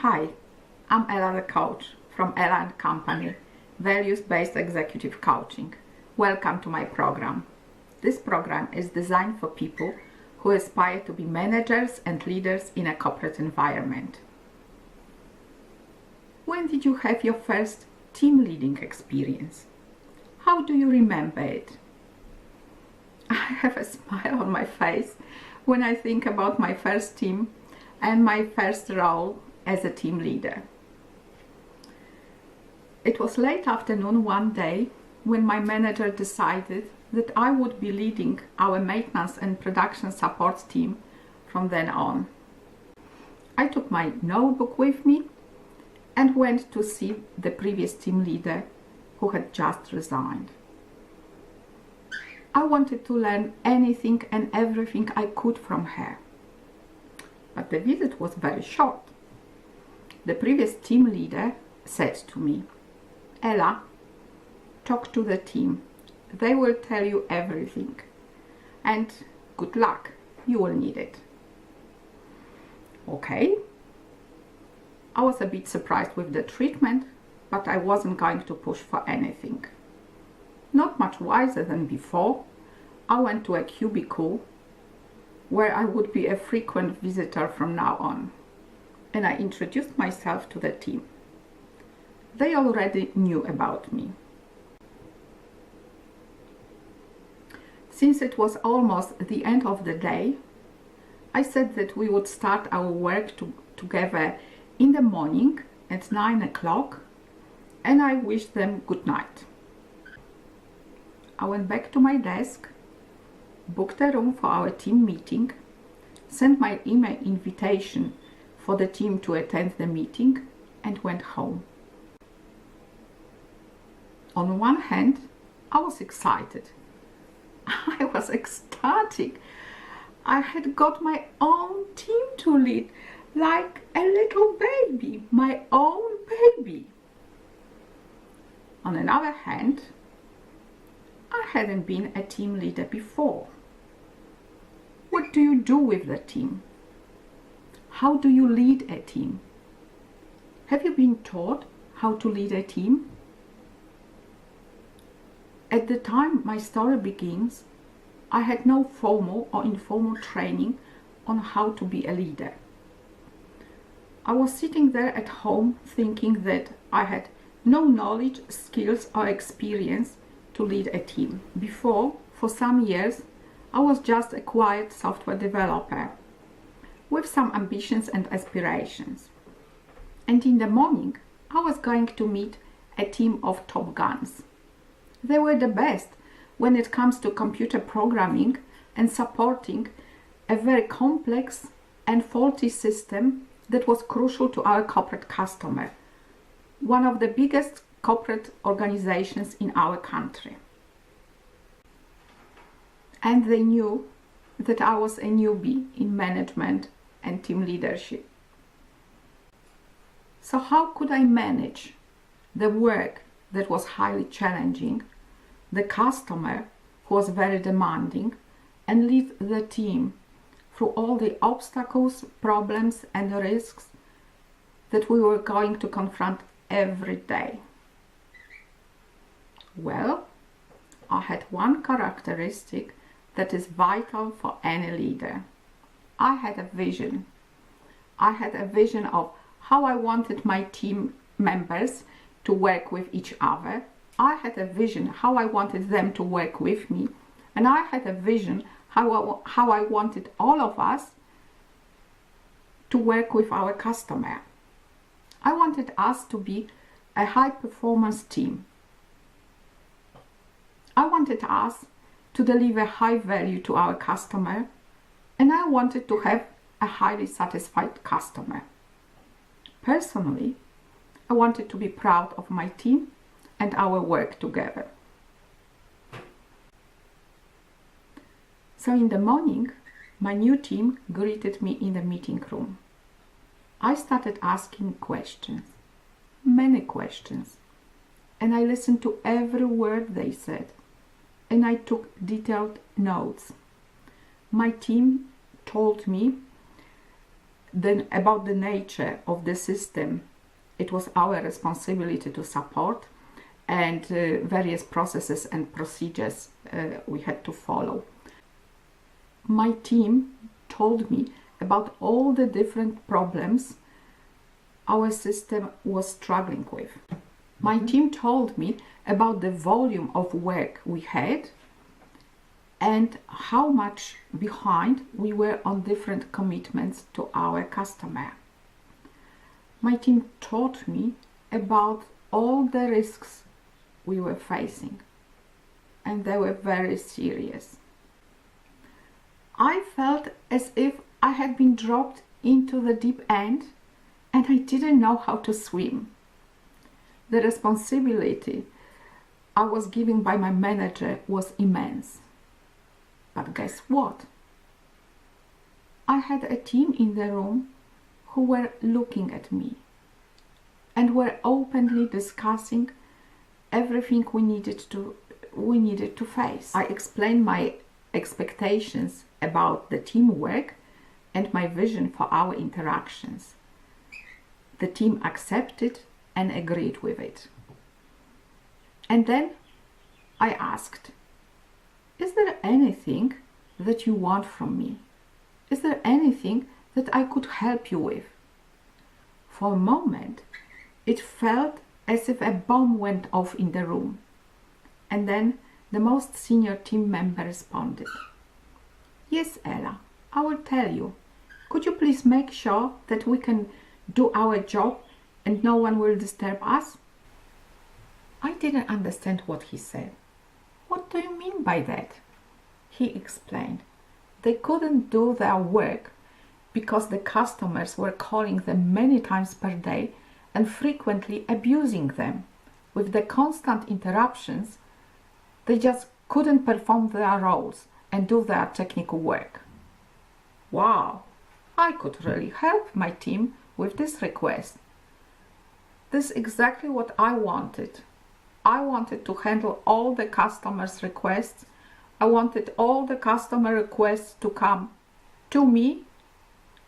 Hi, I'm Ella the coach from Ella & Company, Values-Based Executive Coaching. Welcome to my program. This program is designed for people who aspire to be managers and leaders in a corporate environment. When did you have your first team leading experience? How do you remember it? I have a smile on my face when I think about my first team and my first role as a team leader. It was late afternoon one day when my manager decided that I would be leading our maintenance and production support team from then on. I took my notebook with me and went to see the previous team leader who had just resigned. I wanted to learn anything and everything I could from her. But the visit was very short. The previous team leader said to me, "Ella, talk to the team. They will tell you everything. And good luck, you will need it." Okay. I was a bit surprised with the treatment, but I wasn't going to push for anything. Not much wiser than before, I went to a cubicle where I would be a frequent visitor from now on, and I introduced myself to the team. They already knew about me. Since it was almost the end of the day, I said that we would start our work together in the morning at 9 o'clock, and I wished them good night. I went back to my desk, booked a room for our team meeting, sent my email invitation for the team to attend the meeting, and went home. On one hand, I was excited. I was ecstatic. I had got my own team to lead, like a little baby, my own baby. On another hand, I hadn't been a team leader before. What do you do with the team? How do you lead a team? Have you been taught how to lead a team? At the time my story begins, I had no formal or informal training on how to be a leader. I was sitting there at home thinking that I had no knowledge, skills or experience to lead a team. Before, for some years, I was just a quiet software developer with some ambitions and aspirations. And in the morning, I was going to meet a team of top guns. They were the best when it comes to computer programming and supporting a very complex and faulty system that was crucial to our corporate customer, one of the biggest corporate organizations in our country. And they knew that I was a newbie in management and team leadership. So how could I manage the work that was highly challenging, the customer who was very demanding, and lead the team through all the obstacles, problems and risks that we were going to confront every day? Well, I had one characteristic that is vital for any leader. I had a vision. I had a vision of how I wanted my team members to work with each other. I had a vision how I wanted them to work with me, and I had a vision how I wanted all of us to work with our customer. I wanted us to be a high performance team. I wanted us to deliver high value to our customer, and I wanted to have a highly satisfied customer. Personally, I wanted to be proud of my team and our work together. So in the morning, my new team greeted me in the meeting room. I started asking questions, many questions, and I listened to every word they said, and I took detailed notes. My team told me Then about the nature of the system, it was our responsibility to support, and various processes and procedures we had to follow. My team told me about all the different problems our system was struggling with. My team told me about the volume of work we had and how much behind we were on different commitments to our customer. My team taught me about all the risks we were facing, and they were very serious. I felt as if I had been dropped into the deep end and I didn't know how to swim. The responsibility I was given by my manager was immense. But guess what? I had a team in the room who were looking at me and were openly discussing everything we needed to face. I explained my expectations about the teamwork and my vision for our interactions. The team accepted and agreed with it. And then I asked, is there anything that you want from me? Is there anything that I could help you with? For a moment, it felt as if a bomb went off in the room. And then the most senior team member responded, yes, Ella, I will tell you. Could you please make sure that we can do our job and no one will disturb us? I didn't understand what he said. What do you mean by that? He explained. They couldn't do their work because the customers were calling them many times per day and frequently abusing them. With the constant interruptions, they just couldn't perform their roles and do their technical work. Wow, I could really help my team with this request. This is exactly what I wanted. I wanted to handle all the customers' requests. I wanted all the customer requests to come to me,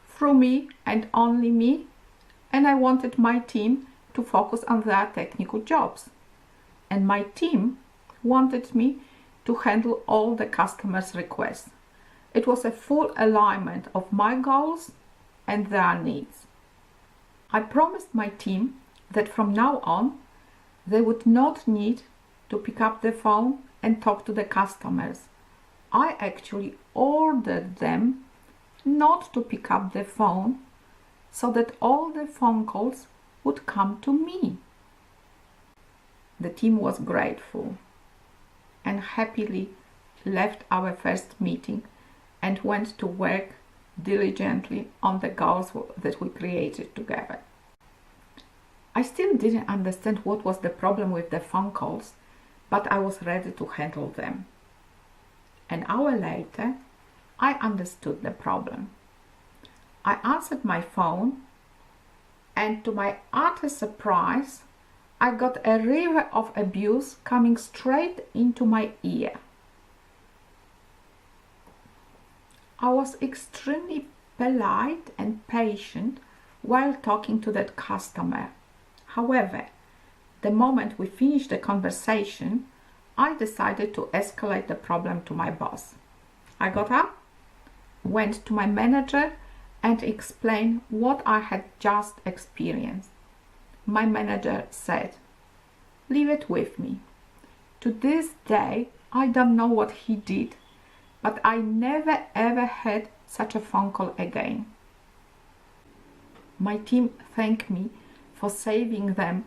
through me, and only me. And I wanted my team to focus on their technical jobs. And my team wanted me to handle all the customers' requests. It was a full alignment of my goals and their needs. I promised my team that from now on, they would not need to pick up the phone and talk to the customers. I actually ordered them not to pick up the phone so that all the phone calls would come to me. The team was grateful and happily left our first meeting and went to work diligently on the goals that we created together. I still didn't understand what was the problem with the phone calls, but I was ready to handle them. An hour later, I understood the problem. I answered my phone, and to my utter surprise, I got a river of abuse coming straight into my ear. I was extremely polite and patient while talking to that customer. However, the moment we finished the conversation, I decided to escalate the problem to my boss. I got up, went to my manager, and explained what I had just experienced. My manager said, "Leave it with me. To this day, I don't know what he did, but I never ever had such a phone call again." My team thanked me for saving them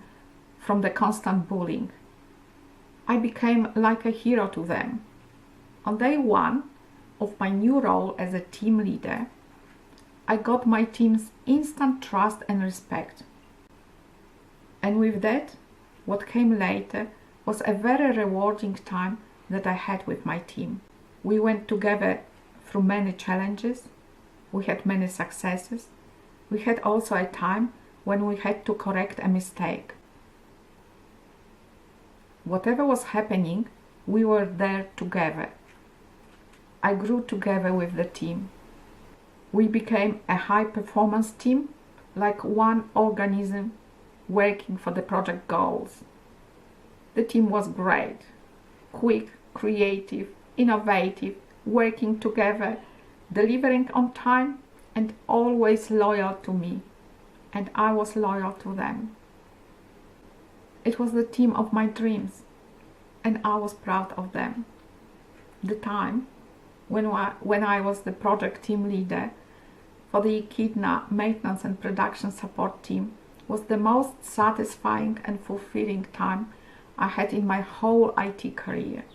from the constant bullying. I became like a hero to them. On day one of my new role as a team leader, I got my team's instant trust and respect. And with that, what came later was a very rewarding time that I had with my team. We went together through many challenges. We had many successes. We had also a time when we had to correct a mistake. Whatever was happening, we were there together. I grew together with the team. We became a high-performance team, like one organism working for the project goals. The team was great, quick, creative, innovative, working together, delivering on time, and always loyal to me, and I was loyal to them. It was the team of my dreams, and I was proud of them. The time when I was the project team leader for the Echidna maintenance and production support team was the most satisfying and fulfilling time I had in my whole IT career.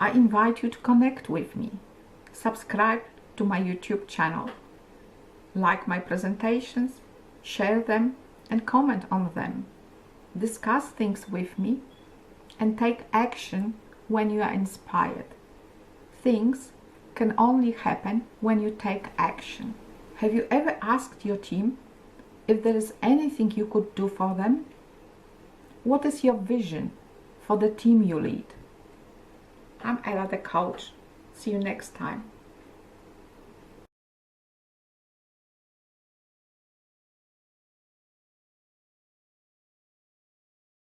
I invite you to connect with me, subscribe to my YouTube channel, like my presentations, share them and comment on them, discuss things with me, and take action when you are inspired. Things can only happen when you take action. Have you ever asked your team if there is anything you could do for them? What is your vision for the team you lead? I'm Ella the coach. See you next time.